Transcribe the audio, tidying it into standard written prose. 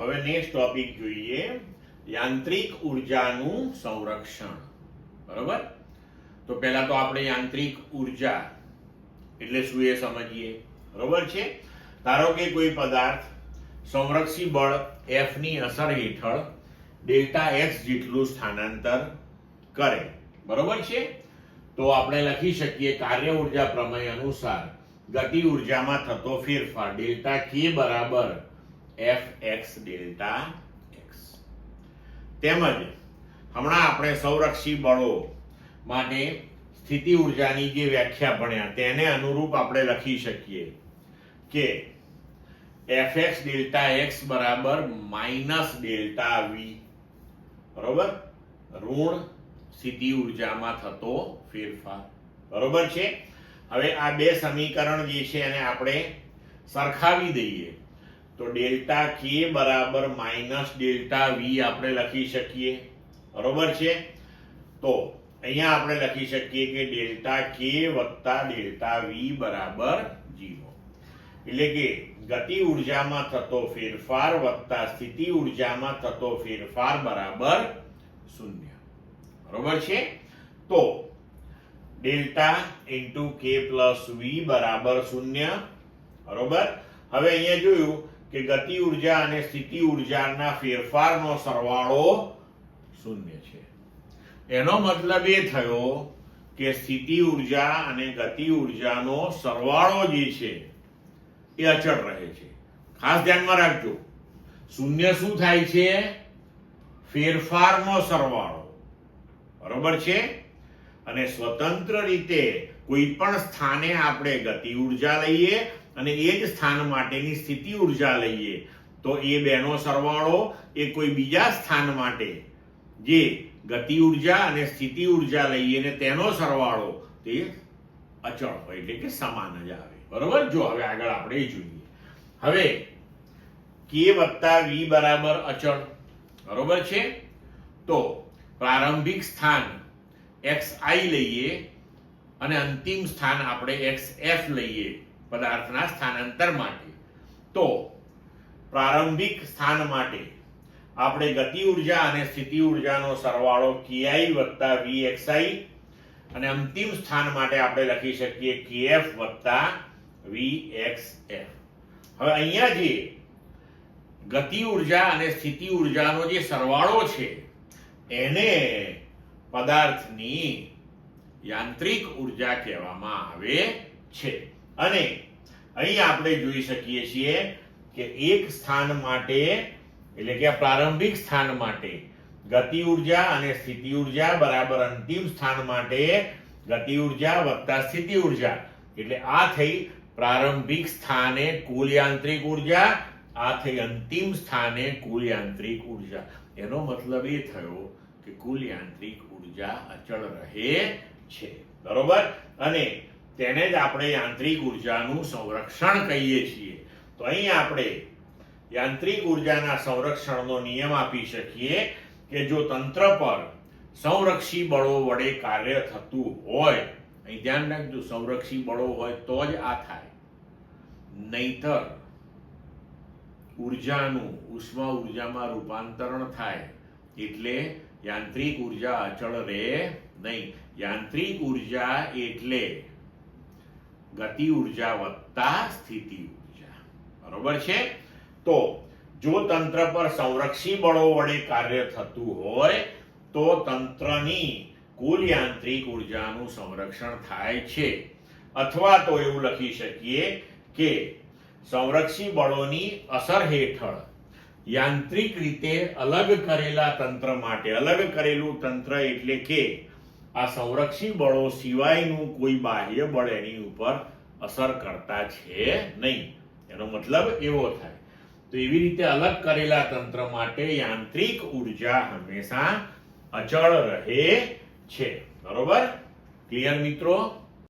હવે next topic જોઈએ, યાંત્રિક ઉર્જાનું સંરક્ષણ. બરોબર, તો પહેલા તો આપણે યાંત્રિક ઉર્જા એટલે શું એ સમજીએ. બરોબર છે, ધારો કે કોઈ પદાર્થ સંરક્ષી બળ F ની અસર હેઠળ ડેલ્ટા x જેટલું સ્થાનાંતર કરે. બરોબર છે, તો આપણે લખી શકીએ કાર્ય ઉર્જા પ્રમેય અનુસાર ગતિ ઉર્જામાં થતો ફેરફાર ડેલ્ટા k બરાબર Fx ડેલ્ટા x. તેમજ હમણાં આપણે સંરક્ષી બળો માટે સ્થિતિ ઉર્જાની જે વ્યાખ્યા ભણ્યા તેને અનુરૂપ આપણે લખી શકીએ કે Fx ડેલ્ટા x બરાબર માઇનસ ડેલ્ટા v. બરોબર, ઋણ સ્થિતિ ઉર્જામાં થતો ફેરફાર. બરોબર છે, હવે આ બે સમીકરણ જે છે એને આપણે સરખાવી દઈએ તો ડેલ્ટા k બરાબર માઇનસ ડેલ્ટા v આપણે લખી શકીએ. બરોબર છે, તો અહીંયા આપણે લખી શકીએ કે ડેલ્ટા k વત્તા ડેલ્ટા v બરાબર 0. એટલે કે ગતિ ઉર્જામાં થતો ફેરફાર વત્તા સ્થિતિ ઉર્જામાં થતો ફેરફાર બરાબર 0. બરોબર છે, તો delta into k plus v બરાબર 0. બરોબર, હવે અહીંયા જોયું કે ગતિ ઉર્જા અને સ્થિતિ ઉર્જાના ફેરફારનો સરવાળો 0 છે. એનો મતલબ એ થયો કે સ્થિતિ ઉર્જા અને ગતિ ઉર્જાનો સરવાળો જે છે એ અચળ રહે છે. ખાસ ધ્યાનમાં રાખજો, 0 શું થાય છે? ફેરફારનો સરવાળો. બરોબર છે, અને સ્વતંત્ર રીતે કોઈ પણ સ્થાને આપણે ગતિ ઉર્જા લઈએ અને એ જ સ્થાન માટેની સ્થિતિ ઉર્જા લઈએ તો એ બેનો સરવાળો એ કોઈ બીજા સ્થાન માટે જે ગતિ ઉર્જા અને સ્થિતિ ઉર્જા લઈએ ને તેનો સરવાળો તે અચળ હોય, એટલે કે સમાન જ આવે. બરોબર, જો હવે આગળ આપણે જોઈએ. હવે k વત્તા v બરાબર અચળ. બરોબર છે, તો પ્રારંભિક સ્થાન xi લઈએ અને અંતિમ સ્થાન આપણે xf લઈએ પદાર્થના સ્થાનાંતર માટે. તો પ્રારંભિક સ્થાન માટે આપણે ગતિ ઉર્જા અને સ્થિતિ ઉર્જાનો સરવાળો ki વત્તા vxi અને અંતિમ સ્થાન માટે આપણે લખી શકીએ kf વત્તા vxf. હવે અહીંયા જે ગતિ ઉર્જા અને સ્થિતિ ઉર્જાનો જે સરવાળો છે એને પદાર્થની યાંત્રિક ઉર્જા કહેવામાં આવે છે. અને અહીં આપણે જોઈ શકીએ છીએ કે એક સ્થાન માટે એટલે કે પ્રારંભિક સ્થાન માટે ગતિ ઉર્જા અને સ્થિતિ ઉર્જા બરાબર અંતિમ સ્થાન માટે ગતિ ઉર્જા વત્તા સ્થિતિ ઉર્જા, એટલે આ થઈ પ્રારંભિક સ્થાને કુલ યાંત્રિક ઉર્જા, આ થઈ અંતિમ સ્થાને કુલ યાંત્રિક ઉર્જા. એનો મતલબ એ થયો કે કુલ યાંત્રિક ઉર્જા અચળ રહે છે. બરોબર, અને તેને જ આપણે યાંત્રિક ઉર્જાનું સંરક્ષણ કહીએ છીએ. તો અહીં આપણે યાંત્રિક ઉર્જાના સંરક્ષણનો નિયમ આપી શકીએ કે જો તંત્ર પર સંરક્ષી બળો વડે કાર્ય થતું હોય, અહીં ધ્યાન રાખજો સંરક્ષી બળો હોય તો જ આ થાય, નહીતર ઉર્જાનું ઉષ્મા ઉર્જામાં રૂપાંતરણ થાય એટલે યાંત્રિક ઉર્જા અચળ રહે નહીં. યાંત્રિક ઉર્જા એટલે ગતિ ઉર્જા વત્તા સ્થિતિ ઉર્જા. બરોબર છે, તો જો તંત્ર પર સંરક્ષી બળો વડે કાર્ય થતું હોય તો તંત્રની કુલ યાંત્રિક ઉર્જાનું સંરક્ષણ થાય છે. અથવા તો એવું લખી શકીએ કે સંરક્ષી બળોની અસર હેઠળ યાંત્રિક રીતે અલગ કરેલા તંત્ર માટે, અલગ કરેલું તંત્ર એટલે કે આ સંરક્ષી બળો સિવાયનું કોઈ બાહ્ય બળ એની ઉપર અસર કરતા છે નહીં. એનો મતલબ એવો થાય. તો એવી રીતે અલગ કરેલા તંત્ર માટે યાંત્રિક ઉર્જા હંમેશા અચળ રહે છે. બરોબર, ક્લિયર મિત્રો?